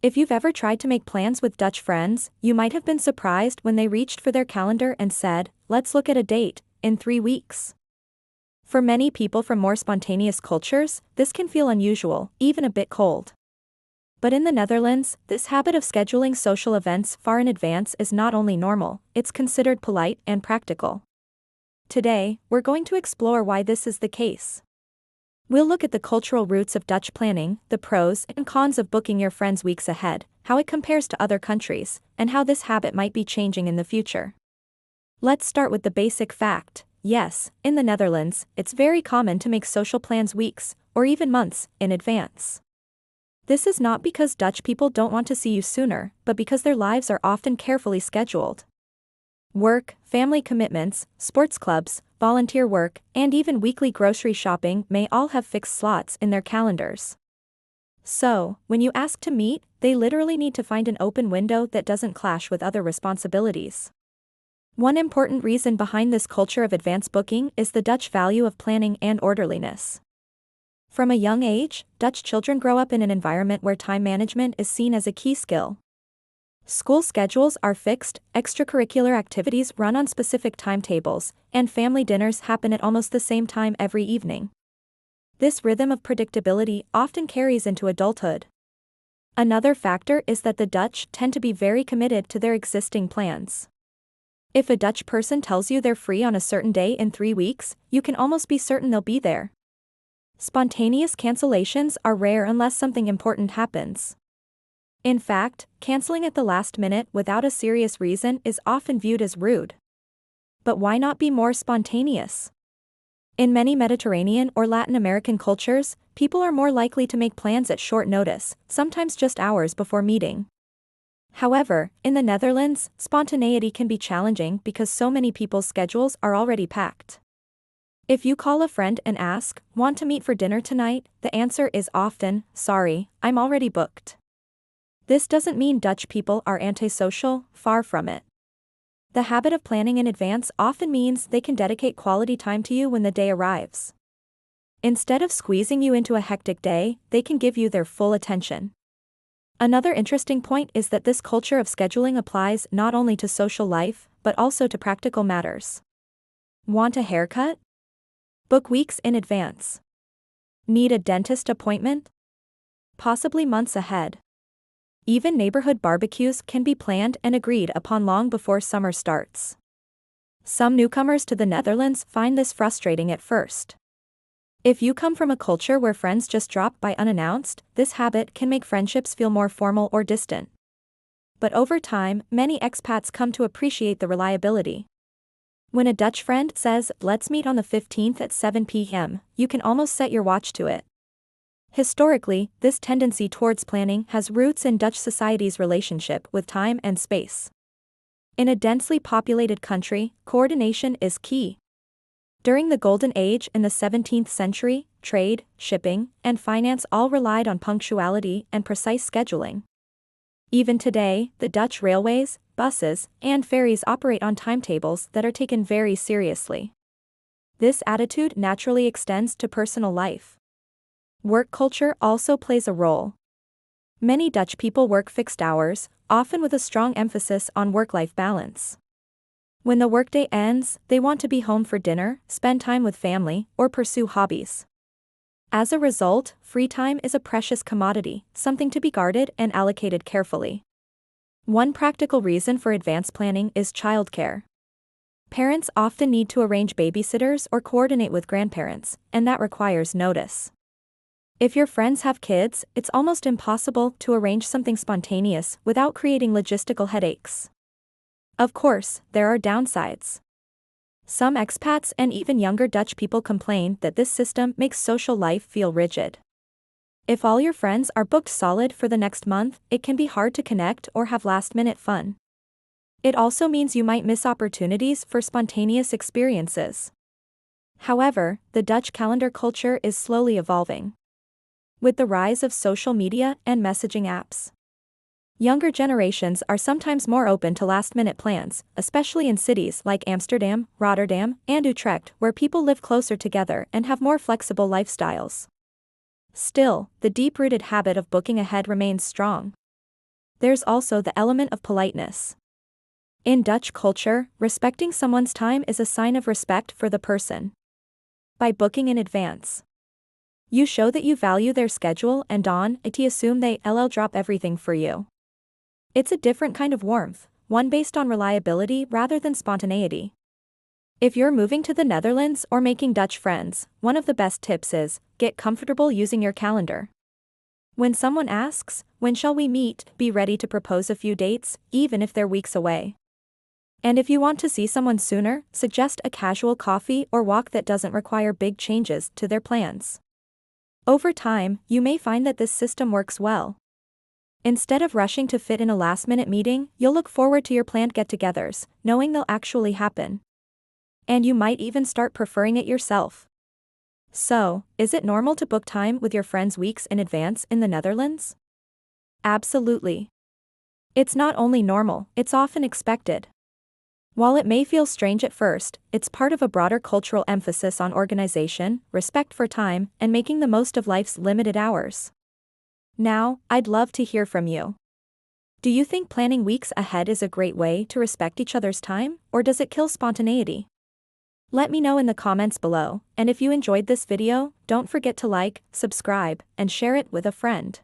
If you've ever tried to make plans with Dutch friends, you might have been surprised when they reached for their calendar and said, "Let's look at a date, in 3 weeks." For many people from more spontaneous cultures, this can feel unusual, even a bit cold. But in the Netherlands, this habit of scheduling social events far in advance is not only normal, it's considered polite and practical. Today, we're going to explore why this is the case. We'll look at the cultural roots of Dutch planning, the pros and cons of booking your friends weeks ahead, how it compares to other countries, and how this habit might be changing in the future. Let's start with the basic fact. Yes, in the Netherlands, it's very common to make social plans weeks, or even months, in advance. This is not because Dutch people don't want to see you sooner, but because their lives are often carefully scheduled. Work, family commitments, sports clubs, volunteer work, and even weekly grocery shopping may all have fixed slots in their calendars. So, when you ask to meet, they literally need to find an open window that doesn't clash with other responsibilities. One important reason behind this culture of advance booking is the Dutch value of planning and orderliness. From a young age, Dutch children grow up in an environment where time management is seen as a key skill. School schedules are fixed, extracurricular activities run on specific timetables, and family dinners happen at almost the same time every evening. This rhythm of predictability often carries into adulthood. Another factor is that the Dutch tend to be very committed to their existing plans. If a Dutch person tells you they're free on a certain day in 3 weeks, you can almost be certain they'll be there. Spontaneous cancellations are rare unless something important happens. In fact, canceling at the last minute without a serious reason is often viewed as rude. But why not be more spontaneous? In many Mediterranean or Latin American cultures, people are more likely to make plans at short notice, sometimes just hours before meeting. However, in the Netherlands, spontaneity can be challenging because so many people's schedules are already packed. If you call a friend and ask, "Want to meet for dinner tonight?" the answer is often, "Sorry, I'm already booked." This doesn't mean Dutch people are antisocial, far from it. The habit of planning in advance often means they can dedicate quality time to you when the day arrives. Instead of squeezing you into a hectic day, they can give you their full attention. Another interesting point is that this culture of scheduling applies not only to social life, but also to practical matters. Want a haircut? Book weeks in advance. Need a dentist appointment? Possibly months ahead. Even neighborhood barbecues can be planned and agreed upon long before summer starts. Some newcomers to the Netherlands find this frustrating at first. If you come from a culture where friends just drop by unannounced, this habit can make friendships feel more formal or distant. But over time, many expats come to appreciate the reliability. When a Dutch friend says, "Let's meet on the 15th at 7 p.m., you can almost set your watch to it. Historically, this tendency towards planning has roots in Dutch society's relationship with time and space. In a densely populated country, coordination is key. During the Golden Age in the 17th century, trade, shipping, and finance all relied on punctuality and precise scheduling. Even today, the Dutch railways, buses, and ferries operate on timetables that are taken very seriously. This attitude naturally extends to personal life. Work culture also plays a role. Many Dutch people work fixed hours, often with a strong emphasis on work-life balance. When the workday ends, they want to be home for dinner, spend time with family, or pursue hobbies. As a result, free time is a precious commodity, something to be guarded and allocated carefully. One practical reason for advance planning is childcare. Parents often need to arrange babysitters or coordinate with grandparents, and that requires notice. If your friends have kids, it's almost impossible to arrange something spontaneous without creating logistical headaches. Of course, there are downsides. Some expats and even younger Dutch people complain that this system makes social life feel rigid. If all your friends are booked solid for the next month, it can be hard to connect or have last-minute fun. It also means you might miss opportunities for spontaneous experiences. However, the Dutch calendar culture is slowly evolving. With the rise of social media and messaging apps, younger generations are sometimes more open to last-minute plans, especially in cities like Amsterdam, Rotterdam, and Utrecht, where people live closer together and have more flexible lifestyles. Still, the deep-rooted habit of booking ahead remains strong. There's also the element of politeness. In Dutch culture, respecting someone's time is a sign of respect for the person. By booking in advance, you show that you value their schedule and don't assume they'll drop everything for you. It's a different kind of warmth, one based on reliability rather than spontaneity. If you're moving to the Netherlands or making Dutch friends, one of the best tips is, get comfortable using your calendar. When someone asks, when shall we meet, be ready to propose a few dates, even if they're weeks away. And if you want to see someone sooner, suggest a casual coffee or walk that doesn't require big changes to their plans. Over time, you may find that this system works well. Instead of rushing to fit in a last-minute meeting, you'll look forward to your planned get-togethers, knowing they'll actually happen. And you might even start preferring it yourself. So, is it normal to book time with your friends weeks in advance in the Netherlands? Absolutely. It's not only normal, it's often expected. While it may feel strange at first, it's part of a broader cultural emphasis on organization, respect for time, and making the most of life's limited hours. Now, I'd love to hear from you. Do you think planning weeks ahead is a great way to respect each other's time, or does it kill spontaneity? Let me know in the comments below, and if you enjoyed this video, don't forget to like, subscribe, and share it with a friend.